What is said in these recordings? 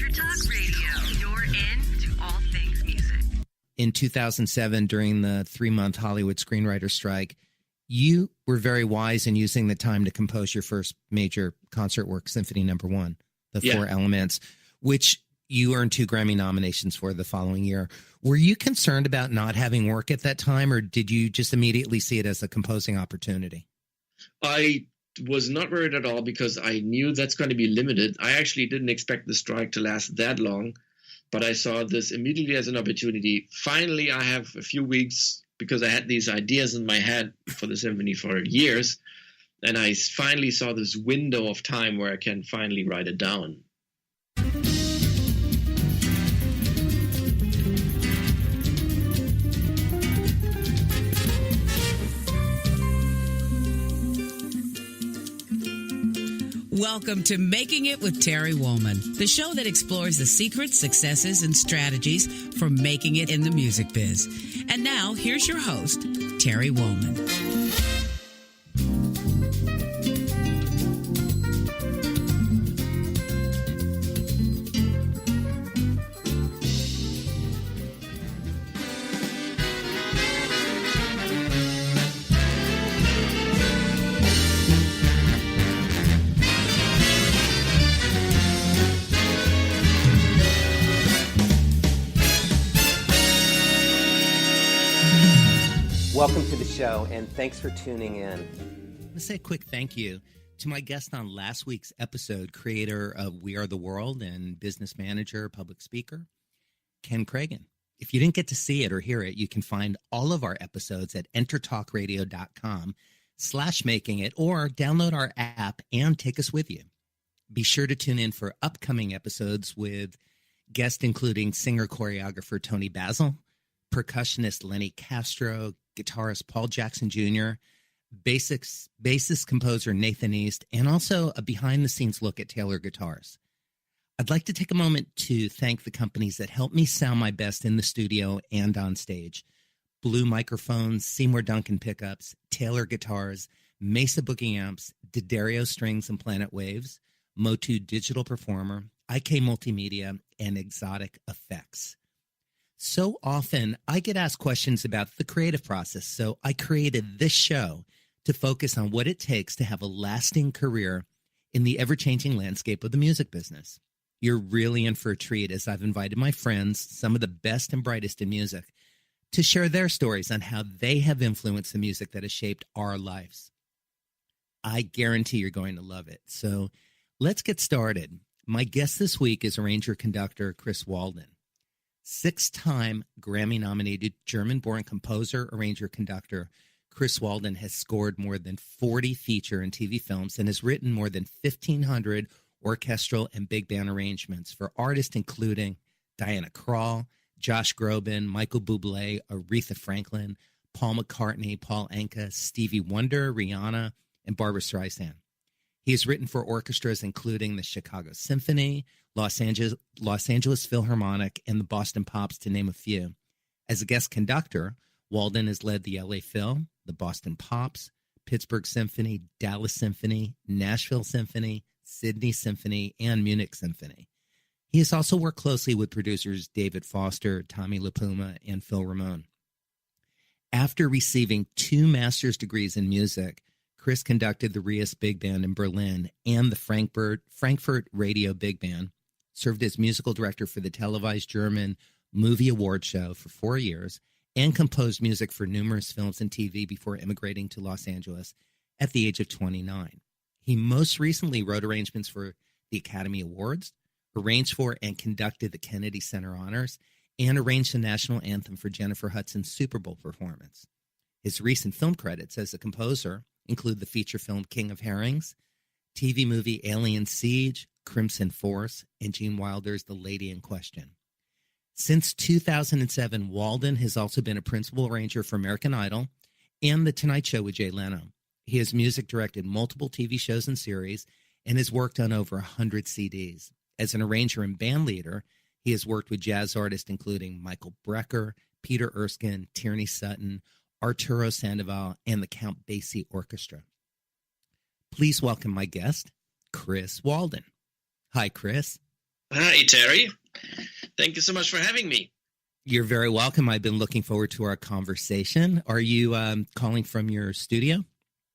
Intertalk Radio, you're in to all things music. In 2007, during the 3-month Hollywood screenwriter strike, you were very wise in using the time to compose your first major concert work, Symphony No. 1, The Four Elements, which you earned 2 Grammy nominations for the following year. Were you concerned about not having work at that time, or did you just immediately see it as a composing opportunity? I was not worried at all because I knew that's going to be limited. I actually didn't expect the strike to last that long, but I saw this immediately as an opportunity. Finally, I have a few weeks because I had these ideas in my head for the symphony for years, and I finally saw this window of time where I can finally write it down. Welcome to Making It with Terry Woolman, the show that explores the secrets, successes, and strategies for making it in the music biz. And now, here's your host, Terry Woolman. Welcome to the show, and thanks for tuning in. Let's say a quick thank you to my guest on last week's episode, creator of We Are the World and business manager, public speaker, Ken Cragen. If you didn't get to see it or hear it, you can find all of our episodes at entertalkradio.com/makingit or download our app and take us with you. Be sure to tune in for upcoming episodes with guests including singer-choreographer Tony Basil, percussionist Lenny Castro, guitarist Paul Jackson Jr., bassist composer Nathan East, and also a behind-the-scenes look at Taylor Guitars. I'd like to take a moment to thank the companies that helped me sound my best in the studio and on stage. Blue Microphones, Seymour Duncan Pickups, Taylor Guitars, Mesa Boogie Amps, D'Addario Strings and Planet Waves, Motu Digital Performer, IK Multimedia, and Exotic Effects. So often, I get asked questions about the creative process, so I created this show to focus on what it takes to have a lasting career in the ever-changing landscape of the music business. You're really in for a treat as I've invited my friends, some of the best and brightest in music, to share their stories on how they have influenced the music that has shaped our lives. I guarantee you're going to love it. So let's get started. My guest this week is arranger-conductor CHRIS WALDEN. 6-time Grammy-nominated German-born composer, arranger-conductor, CHRIS WALDEN has scored more than 40 feature and TV films and has written more than 1,500 orchestral and big band arrangements for artists including Diana Krall, Josh Groban, Michael Bublé, Aretha Franklin, Paul McCartney, Paul Anka, Stevie Wonder, Rihanna, and Barbra Streisand. He has written for orchestras including the Chicago Symphony, Los Angeles Philharmonic, and the Boston Pops, to name a few. As a guest conductor, Walden has led the LA Phil, the Boston Pops, Pittsburgh Symphony, Dallas Symphony, Nashville Symphony, Sydney Symphony, and Munich Symphony. He has also worked closely with producers David Foster, Tommy LiPuma, and Phil Ramone. After receiving 2 master's degrees in music, CHRIS conducted the Rias Big Band in Berlin and the Frankfurt Radio Big Band, served as musical director for the televised German Movie Award Show for 4 years, and composed music for numerous films and TV before immigrating to Los Angeles at the age of 29. He most recently wrote arrangements for the Academy Awards, arranged for and conducted the Kennedy Center Honors, and arranged the National Anthem for Jennifer Hudson's Super Bowl performance. His recent film credits as a composer include the feature film King of Herrings, TV movie Alien Siege, Crimson Force, and Gene Wilder's The Lady in Question. Since 2007, Walden has also been a principal arranger for American Idol and The Tonight Show with Jay Leno. He has music directed multiple TV shows and series and has worked on over 100 CDs. As an arranger and band leader, he has worked with jazz artists including Michael Brecker, Peter Erskine, Tierney Sutton, Arturo Sandoval, and the Count Basie Orchestra. Please welcome my guest, CHRIS WALDEN. Hi, Chris. Hi, Terry. Thank you so much for having me. You're very welcome. I've been looking forward to our conversation. Are you calling from your studio?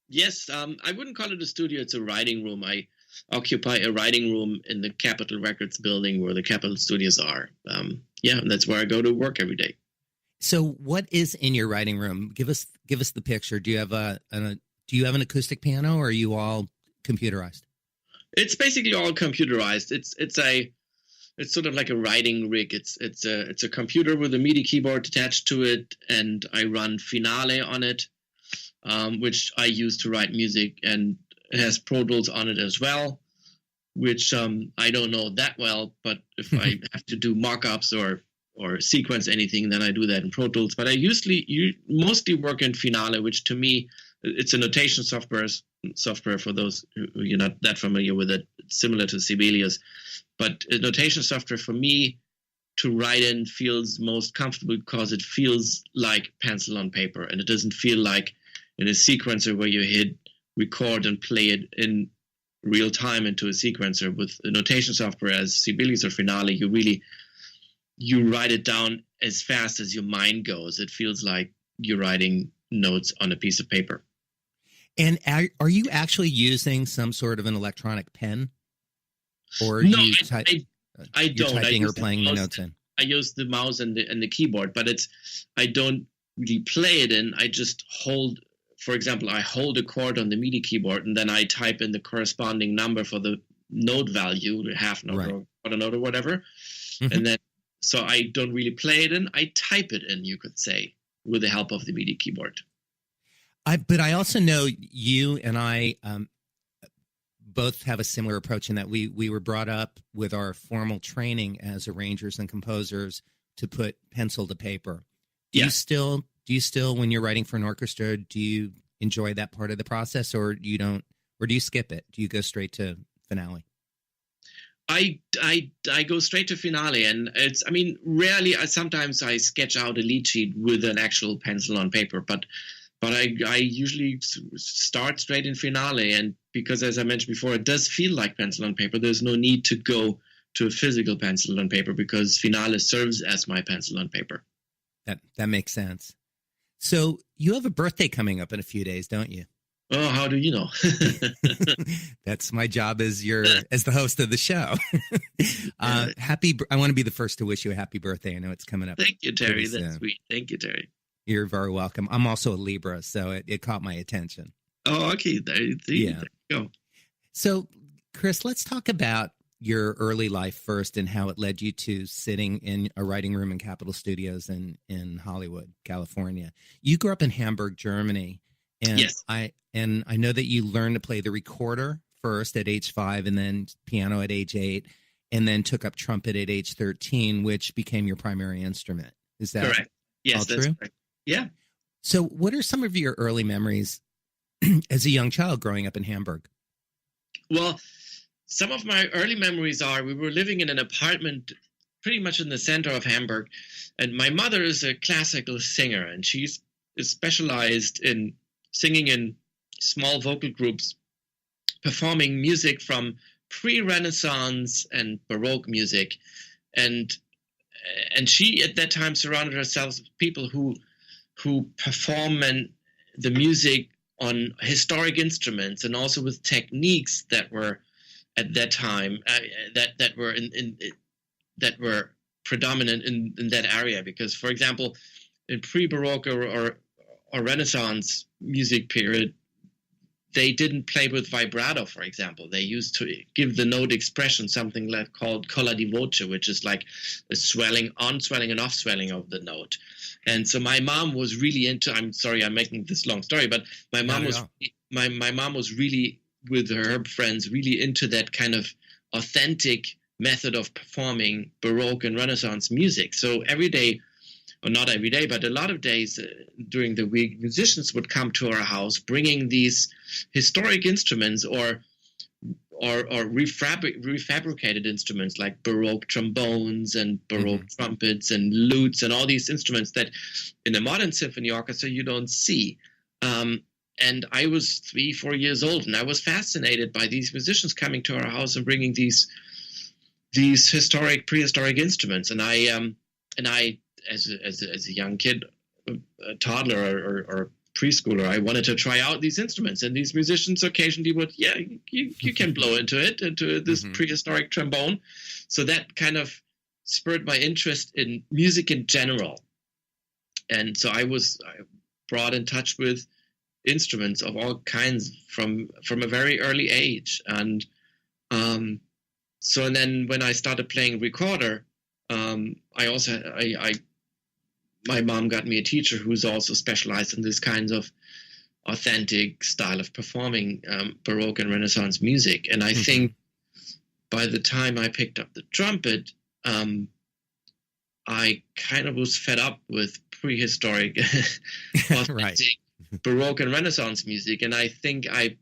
Yes, I wouldn't call it a studio. It's a writing room. I occupy a writing room in the Capitol Records building where the Capitol Studios are. And that's where I go to work every day. So what is in your writing room? Give us the picture. Do you have an acoustic piano, or are you all computerized? It's basically all computerized. It's sort of like a writing rig. It's a computer with a MIDI keyboard attached to it, and I run Finale on it, which I use to write music, and it has Pro Tools on it as well, which I don't know that well, but if I have to do mock-ups or sequence anything, then I do that in Pro Tools. But I mostly work in Finale, which to me, it's a notation software for those who you're not that familiar with it. It's similar to Sibelius. But notation software for me to write in feels most comfortable because it feels like pencil on paper, and it doesn't feel like in a sequencer where you hit record and play it in real time into a sequencer. With a notation software as Sibelius or Finale, you write it down as fast as your mind goes. It feels like you're writing notes on a piece of paper. And are you actually using some sort of an electronic pen? Or no, you I don't. Typing or playing the notes in? I use the mouse and the keyboard, but I don't really play it in. I just hold, for example, I hold a chord on the MIDI keyboard, and then I type in the corresponding number for the note value, the half note or quarter note or whatever. Mm-hmm. And then, so I don't really play it in. I type it in, you could say, with the help of the MIDI keyboard. But I also know you and I both have a similar approach in that we were brought up with our formal training as arrangers and composers to put pencil to paper. Do you still, when you're writing for an orchestra, do you enjoy that part of the process, or you don't, or do you skip it? Do you go straight to Finale? I go straight to Finale, and rarely. Sometimes I sketch out a lead sheet with an actual pencil on paper, but I usually start straight in Finale, and because, as I mentioned before, it does feel like pencil on paper. There's no need to go to a physical pencil on paper because Finale serves as my pencil on paper. That makes sense. So you have a birthday coming up in a few days, don't you? Oh, how do you know? That's my job as the host of the show. I want to be the first to wish you a happy birthday. I know it's coming up. Thank you, Terry. That's sweet. Thank you, Terry. You're very welcome. I'm also a Libra, so it caught my attention. Oh, okay. There you go. So, Chris, let's talk about your early life first and how it led you to sitting in a writing room in Capitol Studios in Hollywood, California. You grew up in Hamburg, Germany, and yes. I know that you learned to play the recorder first at age 5, and then piano at age 8, and then took up trumpet at age 13, which became your primary instrument. Is that correct? Yes, all that's true? Correct. Yeah. So what are some of your early memories as a young child growing up in Hamburg? Well, some of my early memories are we were living in an apartment pretty much in the center of Hamburg, and my mother is a classical singer, and she's specialized in singing in small vocal groups, performing music from pre-Renaissance and Baroque music, and she at that time surrounded herself with people who perform the music on historic instruments, and also with techniques that were at that time that were predominant in that area. Because, for example, in pre-Baroque or Renaissance music period, they didn't play with vibrato, for example. They used to give the note expression, something called colla di voce, which is like a swelling, on-swelling and off-swelling of the note. And so my mom was really into, I'm sorry, I'm making this long story, but my mom was really, with her friends, really into that kind of authentic method of performing Baroque and Renaissance music. So every day, or not every day, but a lot of days during the week, musicians would come to our house bringing these historic instruments or refabricated instruments like Baroque trombones and Baroque trumpets and lutes and all these instruments that in a modern symphony orchestra you don't see. And I was 3-4 years old, and I was fascinated by these musicians coming to our house and bringing these these prehistoric instruments. And I, as a young kid, a toddler or preschooler, I wanted to try out these instruments, and these musicians occasionally would, you can blow into this prehistoric trombone. So that kind of spurred my interest in music in general. And so I brought in touch with instruments of all kinds from a very early age. And so then when I started playing recorder, my mom got me a teacher who's also specialized in this kinds of authentic style of performing Baroque and Renaissance music. And I think by the time I picked up the trumpet, I kind of was fed up with prehistoric authentic Baroque and Renaissance music. And I think I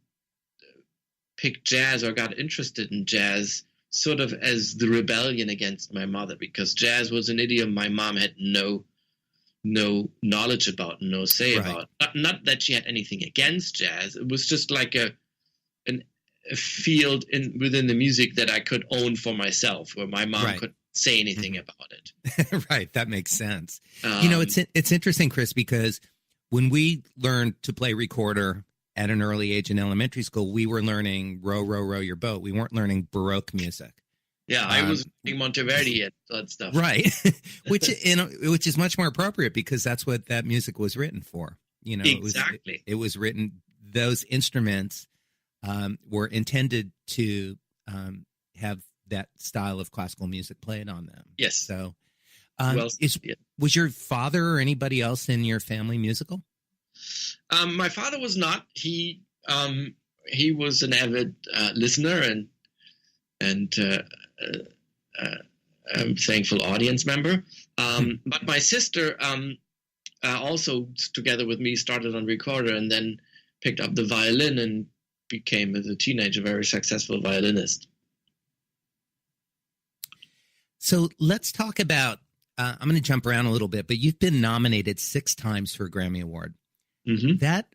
picked jazz, or got interested in jazz, sort of as the rebellion against my mother, because jazz was an idiom my mom had no knowledge about, no say about. Not that she had anything against jazz. It was just like a field within the music that I could own for myself, where my mom couldn't say anything about it. Right, that makes sense. It's interesting, Chris, because when we learned to play recorder at an early age in elementary school, we were learning row, row, row your boat. We weren't learning Baroque music. Yeah, I was learning Monteverdi and that stuff. Right, which is much more appropriate, because that's what that music was written for. Exactly. It was written. Those instruments were intended to have that style of classical music played on them. Yes. So, was your father or anybody else in your family musical? My father was not. He was an avid listener and thankful audience member. But my sister also, together with me, started on recorder and then picked up the violin and became, as a teenager, a very successful violinist. So let's talk about, I'm going to jump around a little bit, but you've been nominated 6 times for a Grammy Award. That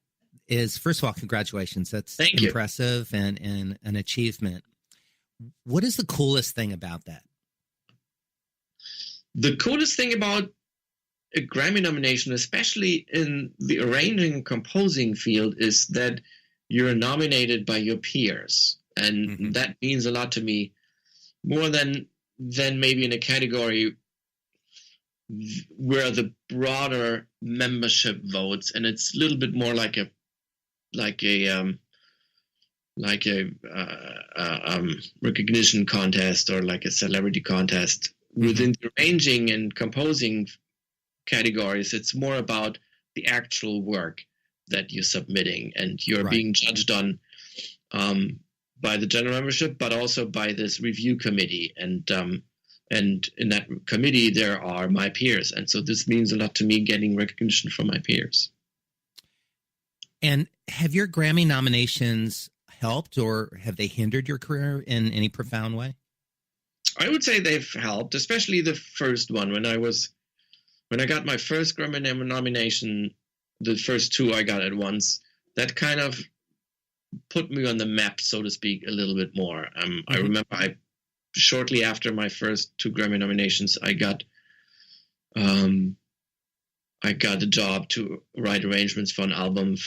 is, first of all, congratulations. That's impressive and an achievement. What is the coolest thing about that? The coolest thing about a Grammy nomination, especially in the arranging and composing field, is that you're nominated by your peers. And that means a lot to me, more than maybe in a category where the broader membership votes, and it's a little bit more like a recognition contest, or like a celebrity contest. Within the arranging and composing categories, it's more about the actual work that you're submitting, and you're being judged on by the general membership, but also by this review committee. And in that committee, there are my peers. And so this means a lot to me, getting recognition from my peers. And have your Grammy nominations helped, or have they hindered your career in any profound way? I would say they've helped, especially the first one. When I got my first Grammy nomination, the first 2 I got at once, that kind of put me on the map, so to speak, a little bit more. I remember shortly after my first 2 Grammy nominations, I got a job to write arrangements for an album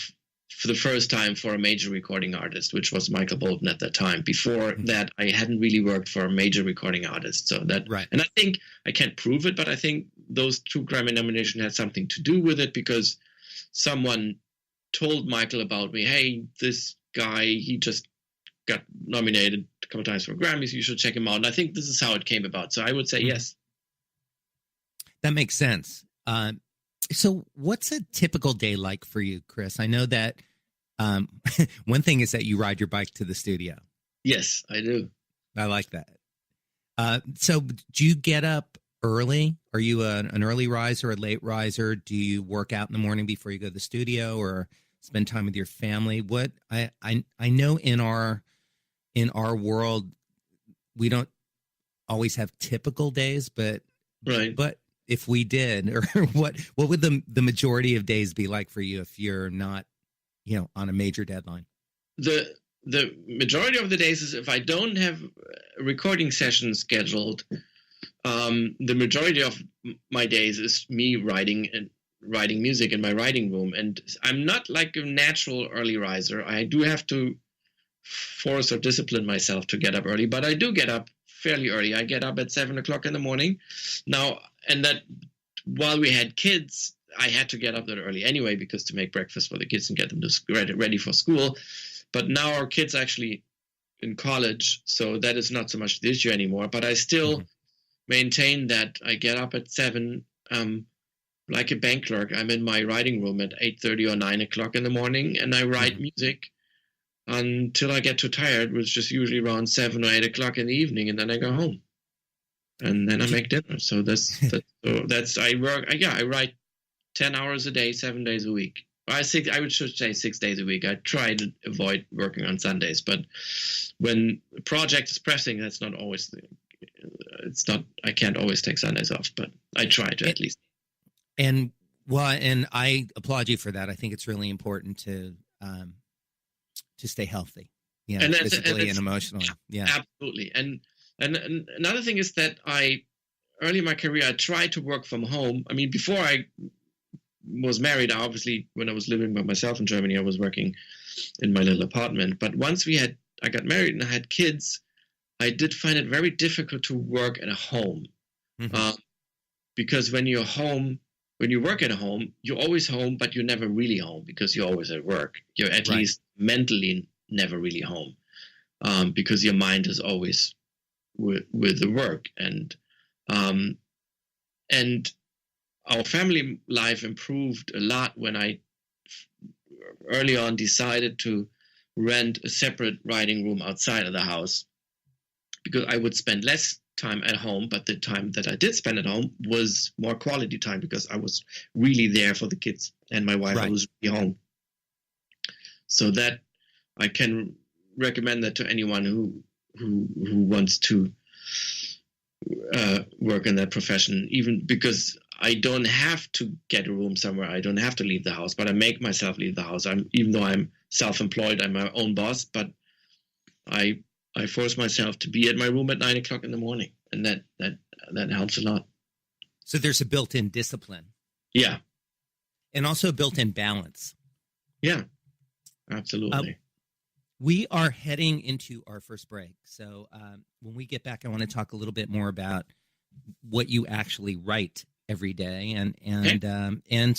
for the first time for a major recording artist, which was Michael Bolton at that time. Before that, I hadn't really worked for a major recording artist. So that, and I think, I can't prove it, but I think those 2 Grammy nominations had something to do with it, because someone told Michael about me. Hey, this guy, he just got nominated a couple times for Grammys. You should check him out. And I think this is how it came about. So I would say yes. That makes sense. So what's a typical day like for you, Chris? I know that one thing is that you ride your bike to the studio. Yes, I do. I like that. So do you get up early? Are you an early riser, a late riser? Do you work out in the morning before you go to the studio, or spend time with your family? What I know in our world, we don't always have typical days, but if we did, or what would the majority of days be like for you if you're not, on a major deadline? The the majority of the days is if I don't have a recording session scheduled, the majority of my days is me writing music in my writing room. And I'm not like a natural early riser. I do have to force or discipline myself to get up early, but I do get up fairly early. I get up at 7 o'clock in the morning now, and that while we had kids, I had to get up that early anyway, because to make breakfast for the kids and get them to ready for school. But now our kids actually in college, so that is not so much the issue anymore. But I still maintain that I get up at 7, like a bank clerk. I'm in my writing room at 8:30 or 9 o'clock in the morning, and I write music until I get too tired, which is usually around 7 or 8 o'clock in the evening, and then I go home, and then I make dinner. So I write 10 hours a day, 7 days a week. I should say 6 days a week. I try to avoid working on Sundays, but when a project is pressing, that's not always. I can't always take Sundays off, but I try to at least. And I applaud you for that. I think it's really important to stay healthy, physically and emotionally. Yeah, absolutely. And another thing is that early in my career, I tried to work from home. I mean, before I was married, obviously, when I was living by myself in Germany, I was working in my little apartment. But once I got married and I had kids, I did find it very difficult to work at home, because when you're home. When you work at home, you're always home, but you're never really home because you're always at work. You're at least mentally never really home, because your mind is always with the work. And our family life improved a lot when I early on decided to rent a separate writing room outside of the house, because I would spend less time at home, but the time that I did spend at home was more quality time because I was really there for the kids and my wife. I was really home. So that I can recommend that to anyone who wants to work in that profession, even because I don't have to get a room somewhere. I don't have to leave the house, but I make myself leave the house. Even though I'm self-employed, I'm my own boss, but I force myself to be at my room at 9 o'clock in the morning, and that helps a lot. So there's a built-in discipline. Yeah. And also a built-in balance. Yeah, absolutely. We are heading into our first break. So when we get back, I want to talk a little bit more about what you actually write every day and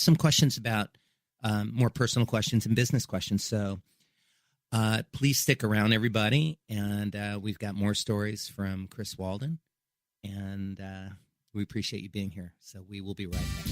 some questions about more personal questions and business questions. So please stick around, everybody, and we've got more stories from CHRIS Walden, and we appreciate you being here. So we will be right back.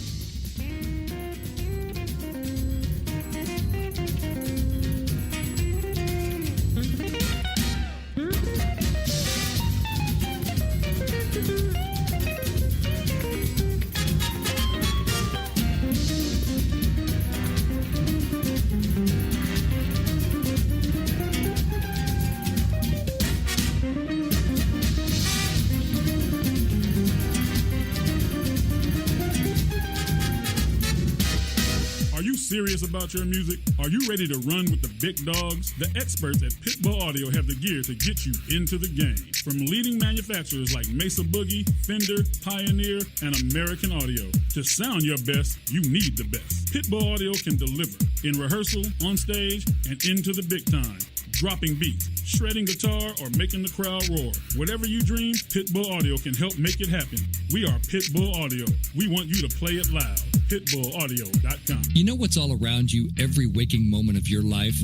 Serious about your music? Are you ready to run with the big dogs? The experts at Pitbull Audio have the gear to get you into the game. From leading manufacturers like Mesa Boogie, Fender, Pioneer, and American Audio. To sound your best, you need the best. Pitbull Audio can deliver in rehearsal, on stage, and into the big time. Dropping beats, shredding guitar, or making the crowd roar. Whatever you dream, Pitbull Audio can help make it happen. We are Pitbull Audio. We want you to play it loud. PitbullAudio.com. You know what's all around you every waking moment of your life?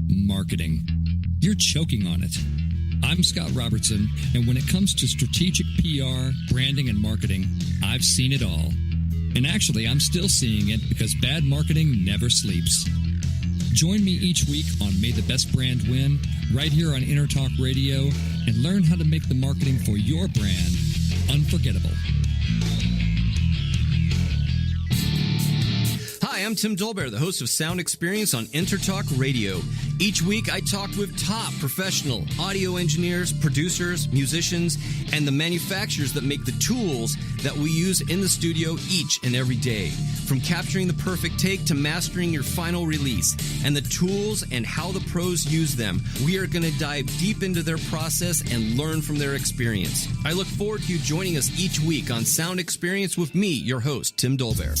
Marketing. You're choking on it. I'm Scott Robertson, and when it comes to strategic PR, branding, and marketing, I've seen it all. And actually, I'm still seeing it because bad marketing never sleeps. Join me each week on May the Best Brand Win, right here on Intertalk Radio, and learn how to make the marketing for your brand unforgettable. Hi, Hi, I'm Tim Dolbear, the host of Sound Experience on Intertalk Radio. Each week, I talk with top professional audio engineers, producers, musicians, and the manufacturers that make the tools that we use in the studio each and every day. From capturing the perfect take to mastering your final release, and the tools and how the pros use them, we are going to dive deep into their process and learn from their experience. I look forward to you joining us each week on Sound Experience with me, your host, Tim Dolbear.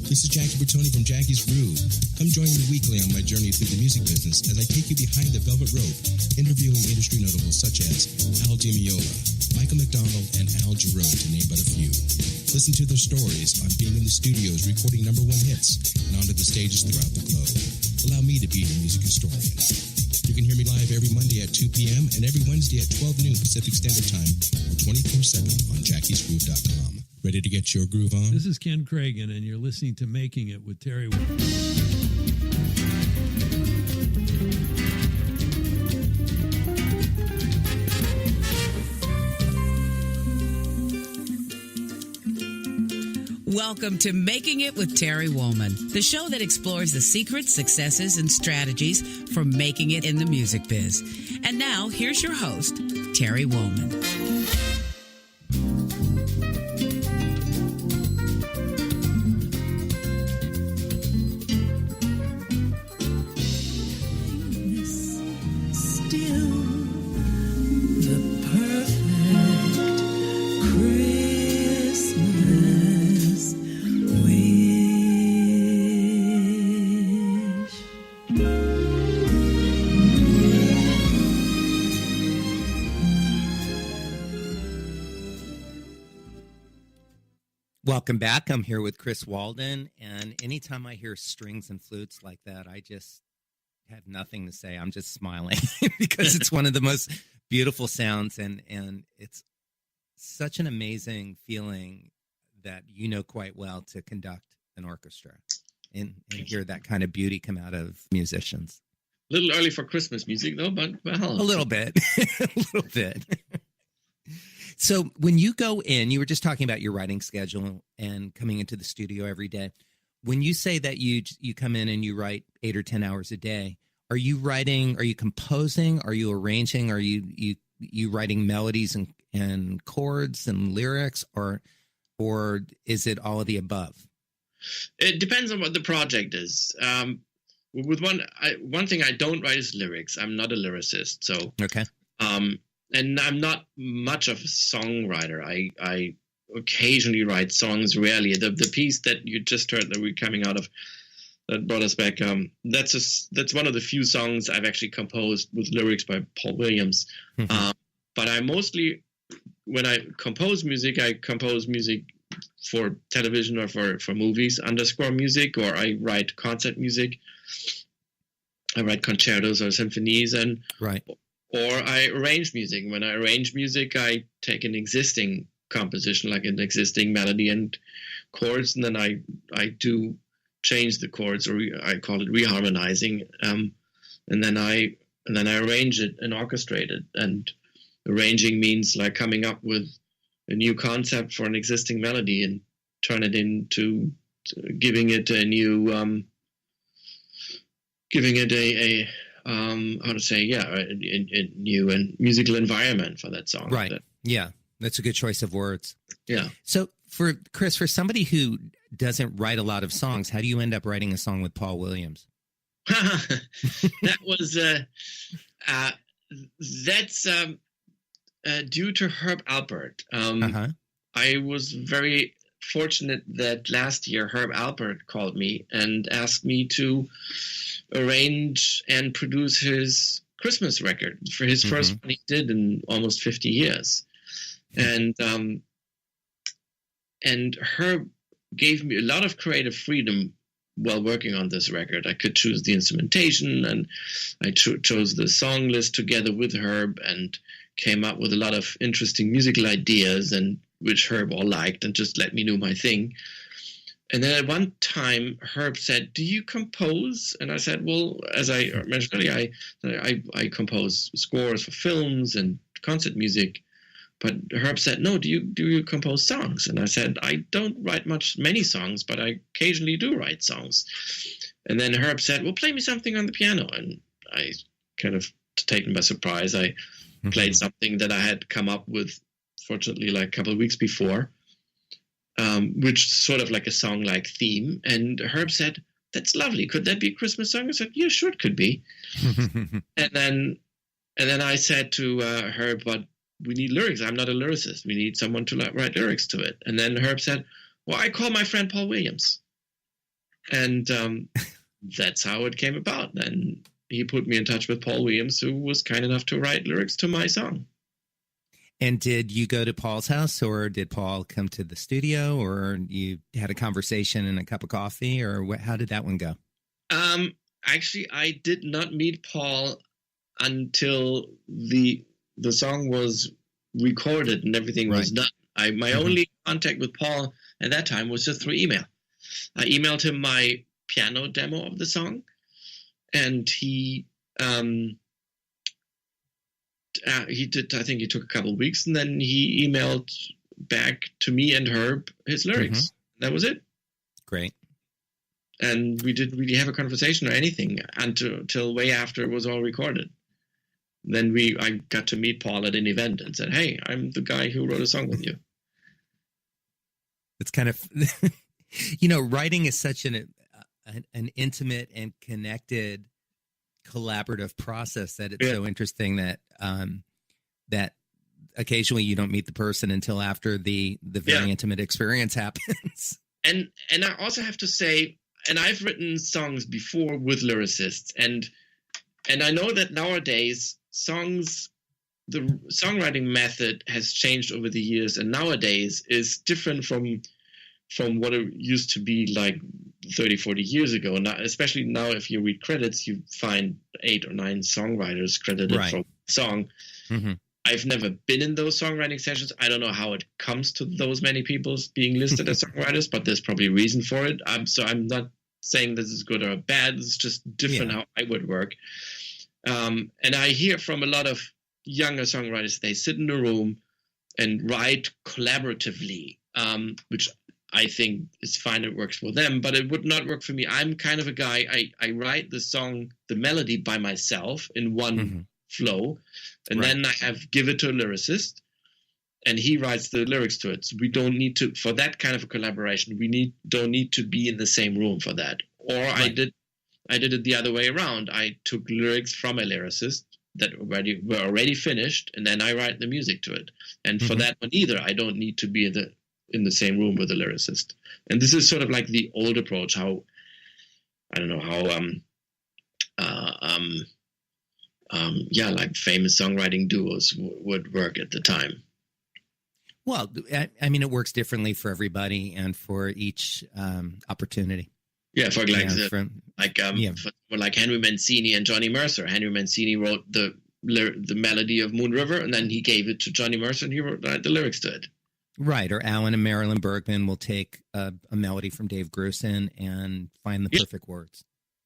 This is Jackie Bertoni from Jackie's Groove. Come join me weekly on my journey through the music business as I take you behind the velvet rope, interviewing industry notables such as Al Di Meola, Michael McDonald, and Al Jarreau, to name but a few. Listen to their stories on being in the studios recording #1 hits and onto the stages throughout the globe. Allow me to be your music historian. You can hear me live every Monday at 2 p.m. and every Wednesday at 12 noon Pacific Standard Time or 24/7 on jackiesgroove.com. Ready to get your groove on? This is Ken Cragen, and you're listening to Making It with Terry Walden. Welcome to Making It with Terry Woolman, the show that explores the secrets, successes, and strategies for making it in the music biz. And now, here's your host, Terry Woolman. Welcome back. I'm here with CHRIS WALDEN, and anytime I hear strings and flutes like that, I just have nothing to say. I'm just smiling because it's one of the most beautiful sounds, and it's such an amazing feeling that you know quite well to conduct an orchestra and hear that kind of beauty come out of musicians. A little early for Christmas music, though, but well. A little bit. A little bit. So when you go in, you were just talking about your writing schedule and coming into the studio every day. When you say that you come in and you write 8 or 10 hours a day, are you writing, are you composing, are you arranging, are you writing melodies and chords and lyrics, or is it all of the above? It depends on what the project is. With one thing I don't write is lyrics. I'm not a lyricist, so okay. And I'm not much of a songwriter. I occasionally write songs, rarely. The piece that you just heard that we're coming out of, that brought us back, that's one of the few songs I've actually composed with lyrics by Paul Williams. Mm-hmm. But I mostly, when I compose music for television or for movies, underscore music, or I write concert music. I write concertos or symphonies, and right. Or I arrange music. When I arrange music, I take an existing composition, like an existing melody and chords, and then I do change the chords, or I call it reharmonizing, and then I arrange it and orchestrate it. And arranging means like coming up with a new concept for an existing melody and turn it into giving it a new, a new and musical environment for that song. Right. Yeah. That's a good choice of words. Yeah. So for Chris, for somebody who doesn't write a lot of songs, how do you end up writing a song with Paul Williams? That was, that's due to Herb Alpert. I was very fortunate that last year Herb Alpert called me and asked me to arrange and produce his Christmas record for his first one he did in almost 50 years. And Herb gave me a lot of creative freedom while working on this record. I could choose the instrumentation, and I chose the song list together with Herb and came up with a lot of interesting musical ideas, and which Herb all liked, and just let me do my thing. And then at one time, Herb said, "Do you compose?" And I said, "Well, as I mentioned earlier, I compose scores for films and concert music. But Herb said, no, do you compose songs? And I said, I don't write many songs, but I occasionally do write songs. And then Herb said, well, play me something on the piano. And I kind of, taken by surprise, I played something that I had come up with, fortunately, like a couple of weeks before, which is sort of like a song-like theme. And Herb said, that's lovely. Could that be a Christmas song? I said, yeah, sure, it could be. And then I said to Herb, but we need lyrics. I'm not a lyricist. We need someone to write lyrics to it. And then Herb said, well, I call my friend Paul Williams. And that's how it came about. Then he put me in touch with Paul Williams, who was kind enough to write lyrics to my song. And did you go to Paul's house, or did Paul come to the studio, or you had a conversation and a cup of coffee, or how did that one go? Actually, I did not meet Paul until the song was recorded and everything was done. My only contact with Paul at that time was just through email. I emailed him my piano demo of the song, and he did. I think he took a couple of weeks, and then he emailed back to me and Herb his lyrics. That was it. Great. And we didn't really have a conversation or anything until way after it was all recorded. Then I got to meet Paul at an event and said, hey, I'm the guy who wrote a song with you. It's kind of, writing is such an intimate and connected collaborative process that it's so interesting that that occasionally you don't meet the person until after the very intimate experience happens. And I also have to say, and I've written songs before with lyricists, and I know that nowadays the songwriting method has changed over the years, and nowadays is different from what it used to be like 30, 40 years ago. Now, especially now, if you read credits, you find 8 or 9 songwriters credited for a song. I've never been in those songwriting sessions. I don't know how it comes to those many people being listed as songwriters, but there's probably a reason for it. So I'm not saying this is good or bad. It's just different how I would work. And I hear from a lot of younger songwriters, they sit in a room and write collaboratively, which I think is fine. It works for them, but it would not work for me. I'm kind of a guy, I write the song, the melody by myself in one flow, and then I give it to a lyricist, and he writes the lyrics to it. So we don't need to, for that kind of a collaboration, don't need to be in the same room for that. Or I did it the other way around. I took lyrics from a lyricist that were already finished, and then I write the music to it. And for that one either, I don't need to be in the same room with a lyricist. And this is sort of like the old approach, how like famous songwriting duos would work at the time. Well, I mean, it works differently for everybody and for each opportunity. Yeah, for Henry Mancini and Johnny Mercer. Henry Mancini wrote the melody of Moon River, and then he gave it to Johnny Mercer, and he wrote the lyrics to it. Right, or Alan and Marilyn Bergman will take a melody from Dave Grusin and find the perfect words.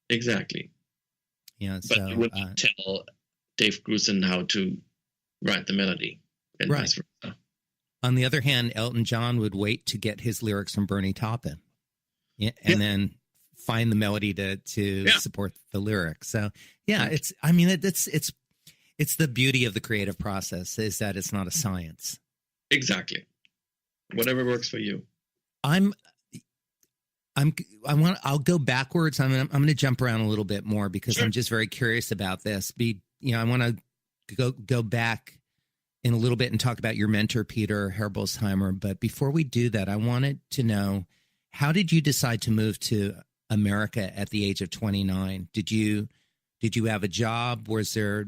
Exactly. Yeah, but you wouldn't tell Dave Grusin how to write the melody. And vice versa. On the other hand, Elton John would wait to get his lyrics from Bernie Taupin, and then find the melody to support the lyrics. So it's the beauty of the creative process is that it's not a science. Exactly. Whatever works for you. I'll go backwards. I'm going to jump around a little bit more because I'm just very curious about this. I want to go back in a little bit and talk about your mentor, Peter Herbolzheimer. But before we do that, I wanted to know, how did you decide to move to America at the age of 29? Did you have a job? Was there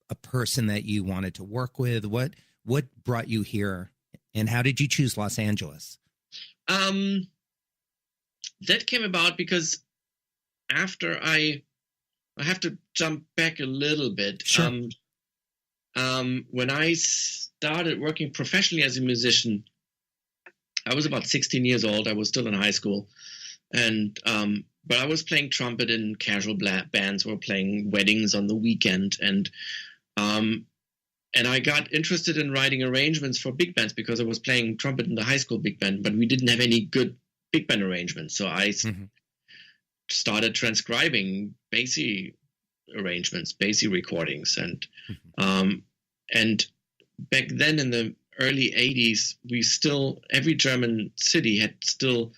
a person that you wanted to work with? What brought you here, and how did you choose Los Angeles? That came about because after I have to jump back a little bit. Sure. When I started working professionally as a musician, I was about 16 years old. I was still in high school, but I was playing trumpet in casual bands. We were playing weddings on the weekend, and I got interested in writing arrangements for big bands because I was playing trumpet in the high school big band, but we didn't have any good big band arrangements. So I started transcribing Basie arrangements, Basie recordings. And back then in the early 80s, every German city had still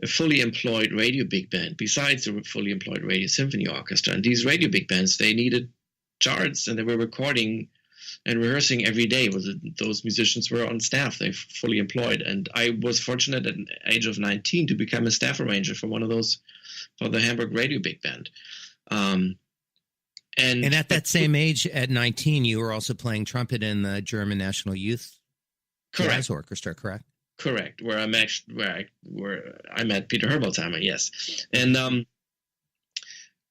a fully employed radio big band besides the fully employed radio symphony orchestra. And these radio big bands, they needed charts, and they were recording and rehearsing every day. Those musicians were on staff, they fully employed. And I was fortunate at the age of 19 to become a staff arranger for one of those, for the Hamburg radio big band. And at that same age, at 19, you were also playing trumpet in the German National Youth Jazz Orchestra, correct? Correct. Where I met Peter Herbolzheimer, yes. And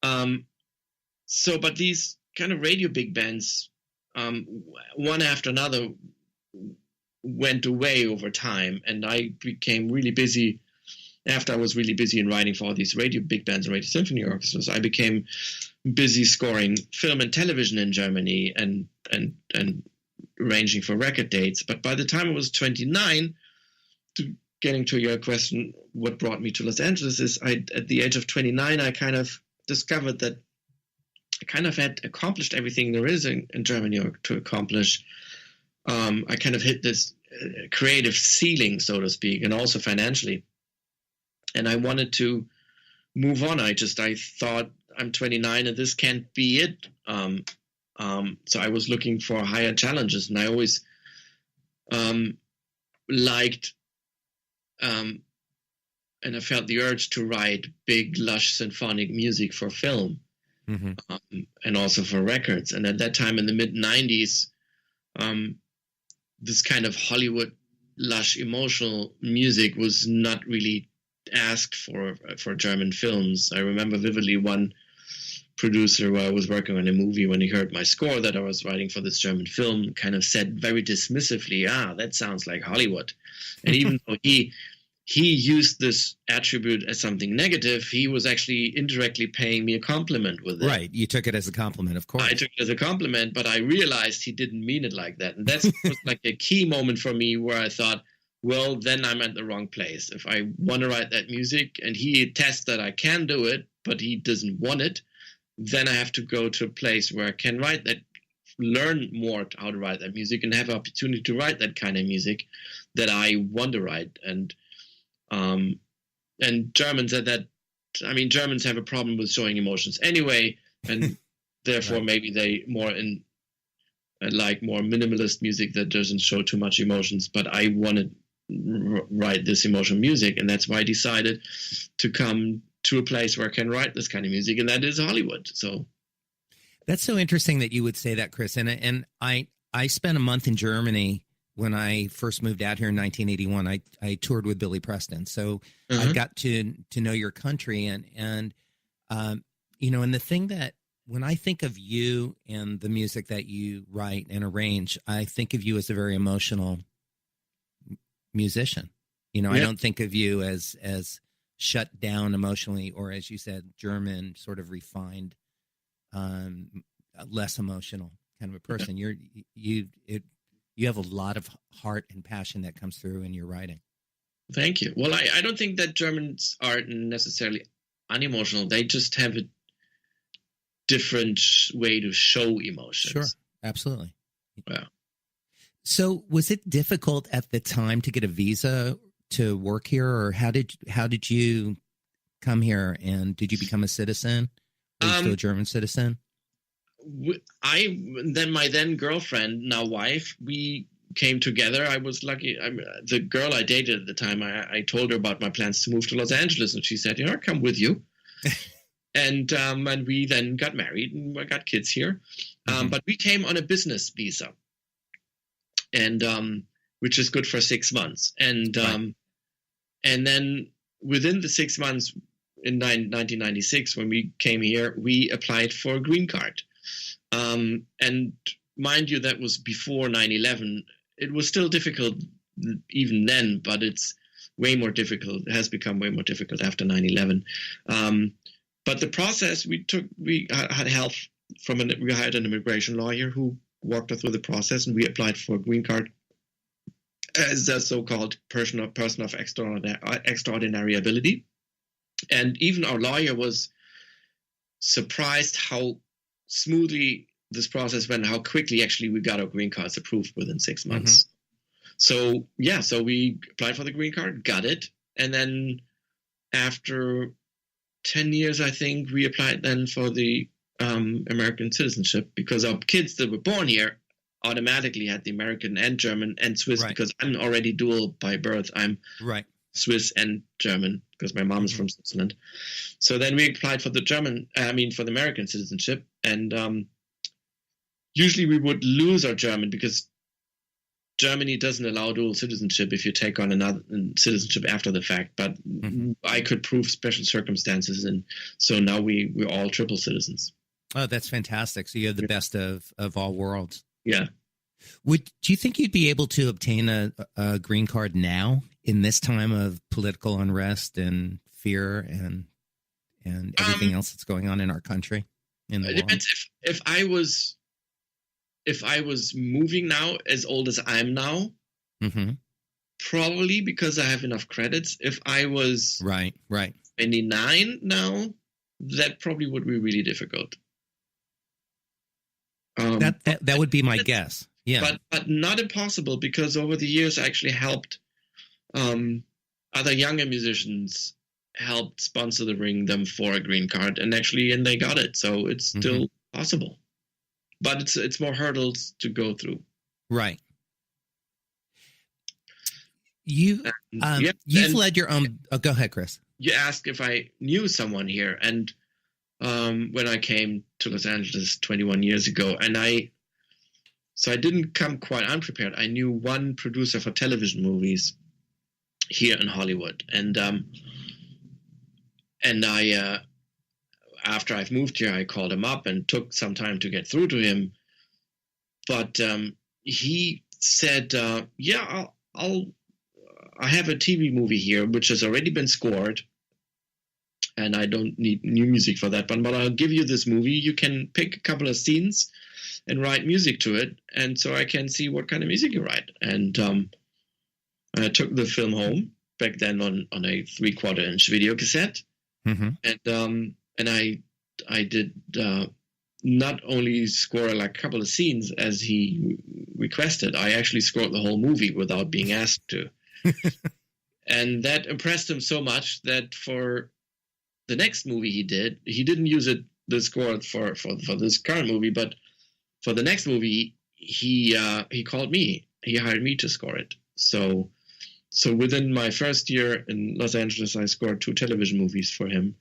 but these kind of radio big bands, one after another, went away over time, and I became really busy. After I was really busy in writing for all these radio big bands and radio symphony orchestras, I became busy scoring film and television in Germany and arranging for record dates. But by the time I was 29, getting to your question, what brought me to Los Angeles is at the age of 29, I kind of discovered that I kind of had accomplished everything there is in Germany to accomplish. I kind of hit this creative ceiling, so to speak, and also financially. And I wanted to move on. I thought, I'm 29 and this can't be it. So I was looking for higher challenges, and I always liked and I felt the urge to write big, lush symphonic music for film and also for records. And at that time in the mid-90s, this kind of Hollywood lush emotional music was not really asked for German films. I remember vividly one producer who I was working on a movie, when he heard my score that I was writing for this German film, kind of said very dismissively, that sounds like Hollywood. And even though he used this attribute as something negative, he was actually indirectly paying me a compliment with it. Right. You took it as a compliment, of course. I took it as a compliment, but I realized he didn't mean it like that. And that was like a key moment for me where I thought, well, then I'm at the wrong place. If I want to write that music and he attests that I can do it, but he doesn't want it, then I have to go to a place where I can write that, learn more how to write that music, and have an opportunity to write that kind of music that I want to write. And Germans Germans have a problem with showing emotions anyway, and therefore maybe they like more minimalist music that doesn't show too much emotions. But I want to write this emotional music, and that's why I decided to come to a place where I can write this kind of music, and that is Hollywood. So that's so interesting that you would say that, Chris. And I spent a month in Germany when I first moved out here in 1981. I toured with Billy Preston, so I got to know your country, and and the thing that when I think of you and the music that you write and arrange, I think of you as a very emotional musician. I don't think of you as shut down emotionally, or as you said, German, sort of refined, less emotional kind of a person. You have a lot of heart and passion that comes through in your writing. Thank you. Well, I don't think that Germans are necessarily unemotional. They just have a different way to show emotions. Sure, absolutely. Yeah. So was it difficult at the time to get a visa to work here, or how did you come here, and did you become a citizen? Are you still a German citizen? My then girlfriend, now wife, we came together. I was lucky. The girl I dated at the time, I told her about my plans to move to Los Angeles, and she said, I'll come with you. And we then got married and we got kids here. But we came on a business visa, and which is good for 6 months. And then within the 6 months in 1996, when we came here, we applied for a green card. And mind you, that was before 9/11. It was still difficult even then, but it's way more difficult. It has become way more difficult after 9/11. But the process we had help we hired an immigration lawyer who walked her through the process, and we applied for a green card as a so-called person of extraordinary ability. And even our lawyer was surprised how smoothly this process went, how quickly actually we got our green cards approved within 6 months. So we applied for the green card, got it, and then after 10 years, I think, we applied then for the American citizenship, because our kids that were born here automatically had the American and German and Swiss, because I'm already dual by birth. I'm Swiss and German because my mom is from Switzerland. So then we applied for the for the American citizenship, and usually we would lose our German because Germany doesn't allow dual citizenship if you take on another citizenship after the fact. But I could prove special circumstances, and so now we're all triple citizens. Oh, that's fantastic. So you have the best of all worlds. Yeah. Do you think you'd be able to obtain a green card now in this time of political unrest and fear and everything else that's going on in our country? In the it depends. If I was moving now, as old as I'm now, probably, because I have enough credits. If I was 29 now, that probably would be really difficult. That would be my guess. Yeah, but not impossible, because over the years I actually helped other younger musicians, helped sponsoring them for a green card, and they got it. So it's still possible, but it's more hurdles to go through. Right. You've led your own. Oh, go ahead, Chris. You asked if I knew someone here, and when I came to Los Angeles 21 years ago, so I didn't come quite unprepared. I knew one producer for television movies here in Hollywood, and I after I've moved here, I called him up and took some time to get through to him, but he said, "Yeah, I have a TV movie here which has already been scored, and I don't need new music for that one, but I'll give you this movie. You can pick a couple of scenes and write music to it, and so I can see what kind of music you write." And I took the film home back then on a 3/4-inch video cassette, and I did not only score like a couple of scenes as he requested. I actually scored the whole movie without being asked to. And that impressed him so much that for the next movie he didn't use the score for this current movie, but for the next movie he called me. He hired me to score it. So within my first year in Los Angeles, I scored 2 television movies for him,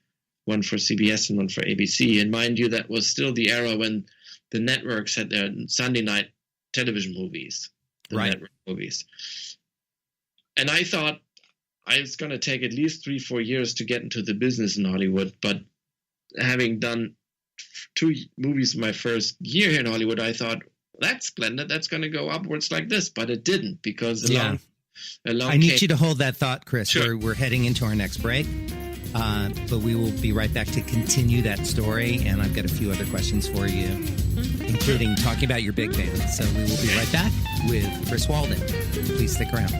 one for CBS and one for ABC. And mind you, that was still the era when the networks had their Sunday night television movies, network movies. And I thought I was going to take at least 3-4 years to get into the business in Hollywood. But having done 2 movies my first year here in Hollywood, I thought, that's splendid. That's going to go upwards like this. But it didn't, because I need you to hold that thought, Chris. Sure. We're heading into our next break. But we will be right back to continue that story. And I've got a few other questions for you, including talking about your big band. So we will be right back with CHRIS Walden. Please stick around.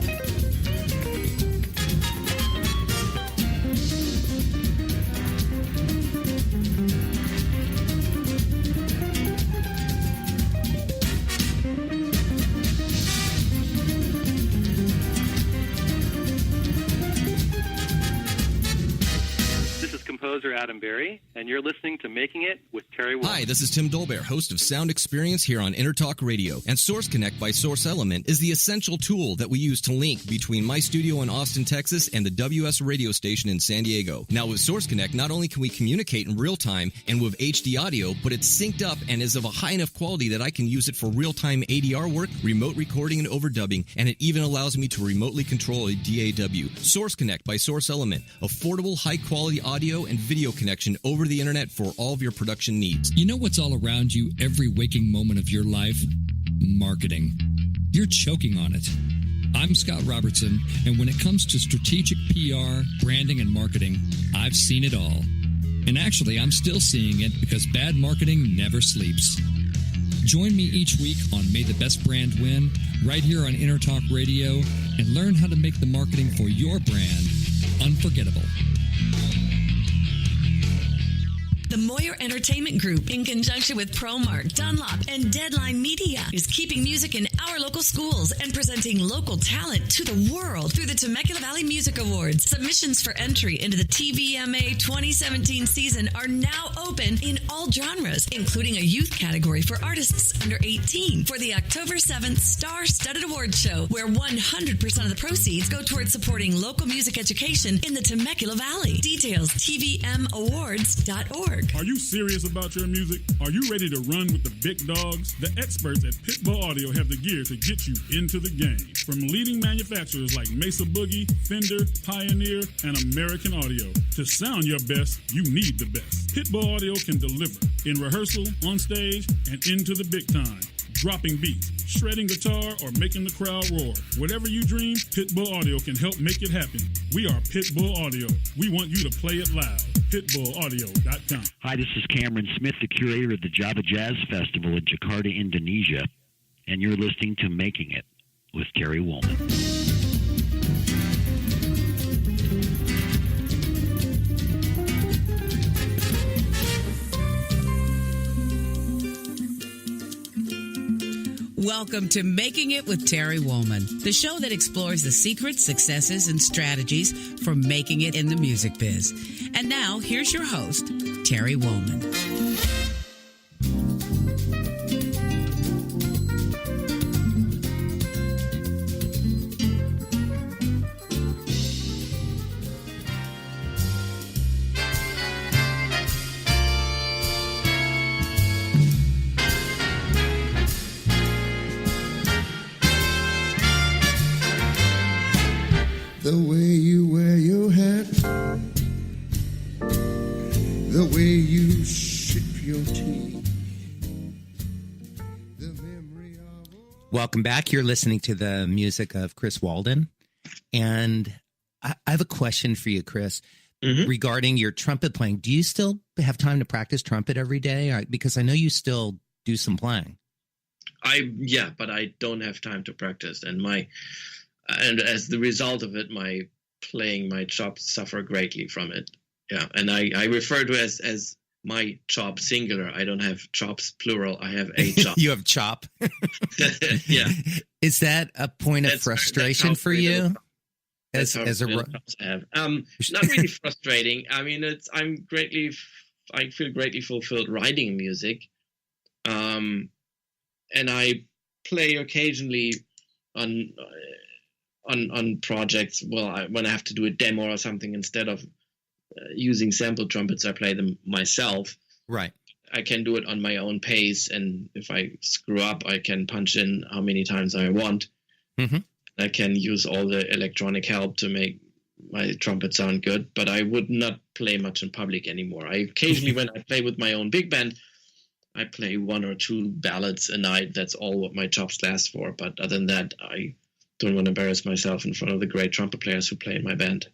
Adam Berry, and you're listening to Making It with Terry Wolf. Hi, this is Tim Dolbear, host of Sound Experience here on Intertalk Radio. And Source Connect by Source Element is the essential tool that we use to link between my studio in Austin, Texas, and the WS radio station in San Diego. Now, with Source Connect, not only can we communicate in real time and with HD audio, but it's synced up and is of a high enough quality that I can use it for real-time ADR work, remote recording, and overdubbing, and it even allows me to remotely control a DAW. Source Connect by Source Element. Affordable, high-quality audio and video connection over the internet for all of your production needs. You know what's all around you every waking moment of your life? Marketing. You're choking on it. I'm Scott Robertson, and when it comes to strategic PR, branding, and marketing, I've seen it all. And actually, I'm still seeing it because bad marketing never sleeps. Join me each week on May the Best Brand Win, right here on Intertalk Radio, and learn how to make the marketing for your brand unforgettable. The Moyer Entertainment Group, in conjunction with ProMark, Dunlop, and Deadline Media, is keeping music in our local schools and presenting local talent to the world through the Temecula Valley Music Awards. Submissions for entry into the TVMA 2017 season are now open in all genres, including a youth category for artists under 18, for the October 7th Star-Studded Awards Show, where 100% of the proceeds go towards supporting local music education in the Temecula Valley. Details, tvmawards.org. Are you serious about your music? Are you ready to run with the big dogs? The experts at Pitbull Audio have the gear to get you into the game. From leading manufacturers like Mesa Boogie, Fender, Pioneer, and American Audio. To sound your best, you need the best. Pitbull Audio can deliver in rehearsal, on stage, and into the big time. Dropping beats, shredding guitar, or making the crowd roar. Whatever you dream, Pitbull Audio can help make it happen. We are Pitbull Audio. We want you to play it loud. PitbullAudio.com. Hi, this is Cameron Smith, the curator of the Java Jazz Festival in Jakarta, Indonesia, and you're listening to Making It with Terry Woolman. Welcome to Making It with Terry Woolman, the show that explores the secrets, successes, and strategies for making it in the music biz. And now, here's your host, Terry Woolman. The way you wear your hat, the way you sip your tea. Welcome back. You're listening to the music of CHRIS WALDEN. And I have a question for you, Chris, regarding your trumpet playing. Do you still have time to practice trumpet every day? Because I know you still do some playing. Yeah, but I don't have time to practice. And as the result of it, my chops suffer greatly from it. Yeah, and I refer to it as my chop singular. I don't have chops plural. I have a chop. You have chop. Yeah. Is that a point of frustration for you? Not really frustrating. I mean, I feel greatly fulfilled writing music, and I play occasionally on projects. Well, when I have to do a demo or something, instead of using sample trumpets, I play them myself. Right. I can do it on my own pace, and if I screw up, I can punch in how many times I want. Mm-hmm. I can use all the electronic help to make my trumpet sound good, but I would not play much in public anymore. I occasionally, when I play with my own big band, I play 1 or 2 ballads a night. That's all what my chops last for. But other than that, I don't want to embarrass myself in front of the great trumpet players who play in my band.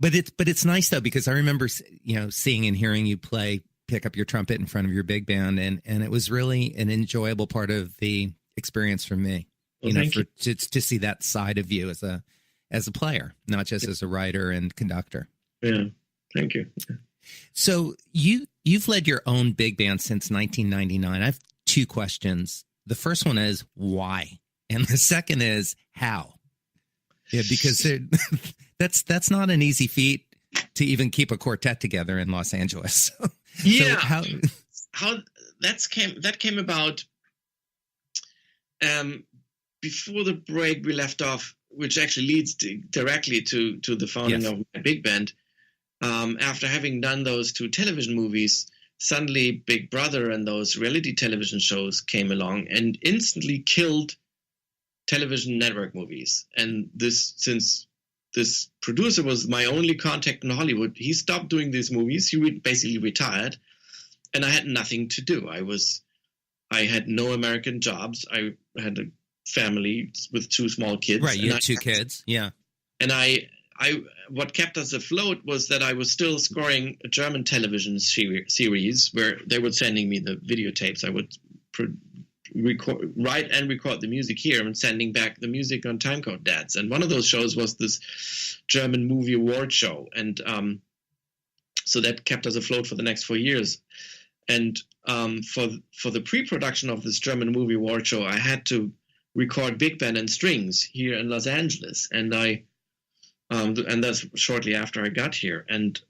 But it's nice though, because I remember, seeing and hearing you pick up your trumpet in front of your big band, and it was really an enjoyable part of the experience for me. To see that side of you as a player, not just as a writer and conductor. Yeah, thank you. So you've led your own big band since 1999. I have 2 questions. The first one is why, and the second is how. Yeah, because that's not an easy feat to even keep a quartet together in Los Angeles. Yeah, so how that came about. Before the break, we left off, which actually leads directly to the founding of my big band. After having done those 2 television movies, suddenly Big Brother and those reality television shows came along and instantly killed television network movies. And since this producer was my only contact in Hollywood, he stopped doing these movies. He basically retired, and I had nothing to do. I had no American jobs. I had a family with 2 small kids. Right, you had 2 kids, yeah. And I what kept us afloat was that I was still scoring a German television series where they were sending me the videotapes. I would write and record the music here and sending back the music on timecode DATs. And one of those shows was this German movie award show. And so that kept us afloat for the next 4 years. And for the pre-production of this German movie award show, I had to record big band and strings here in Los Angeles. And and that's shortly after I got here. And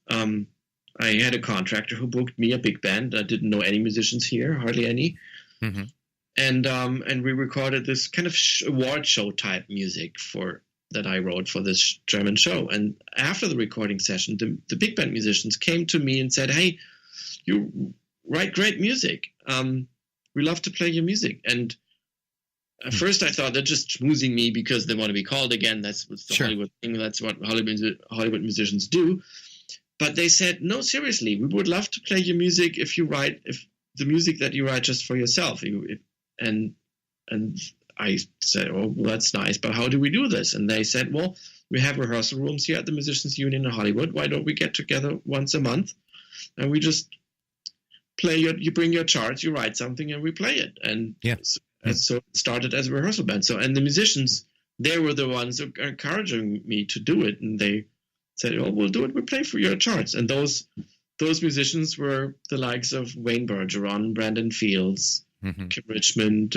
I had a contractor who booked me a big band. I didn't know any musicians here, hardly any. Mm-hmm. And we recorded this kind of award show type music that I wrote for this German show. And after the recording session, the big band musicians came to me and said, "Hey, you write great music. We love to play your music." And at first I thought they're just schmoozing me because they want to be called again. That's what's the Hollywood thing. That's what Hollywood musicians do. But they said, "No, seriously, we would love to play your music if the music that you write just for yourself." And I said, "Oh, well, that's nice, but how do we do this?" And they said, "Well, we have rehearsal rooms here at the Musicians Union in Hollywood. Why don't we get together once a month and we just play you bring your charts, you write something, and we play it." And so it started as a rehearsal band. So, and the musicians, they were the ones who were encouraging me to do it, and they said, "Oh, we'll do it. We'll play for your charts." And those musicians were the likes of Wayne Bergeron, Brandon Fields, Kim Richmond,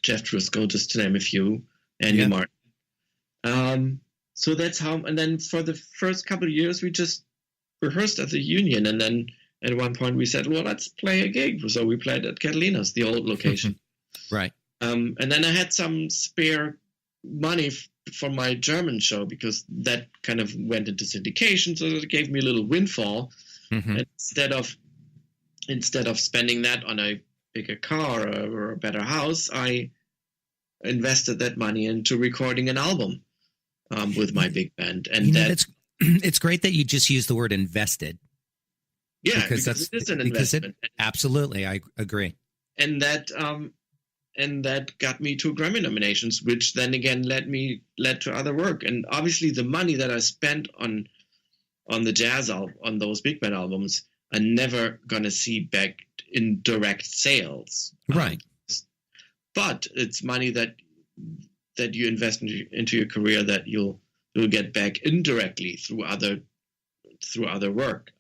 Jeff Driscoll, just to name a few, Andy Martin. So that's how. And then for the first couple of years, we just rehearsed at the Union, and then at one point we said, "Well, let's play a gig." So we played at Catalina's, the old location. Right. And then I had some spare money for my German show because that kind of went into syndication. So it gave me a little windfall. And instead of spending that on a bigger car or a better house, I invested that money into recording an album with my big band. And it's great that you just used the word invested. Yeah, because it is an investment. Absolutely, I agree. And that got me 2 Grammy nominations, which then again led to other work. And obviously, the money that I spent on the jazz album, on those big band albums, I'm never gonna see back in direct sales. Right. But it's money that you invest into your career that you'll get back indirectly through other work.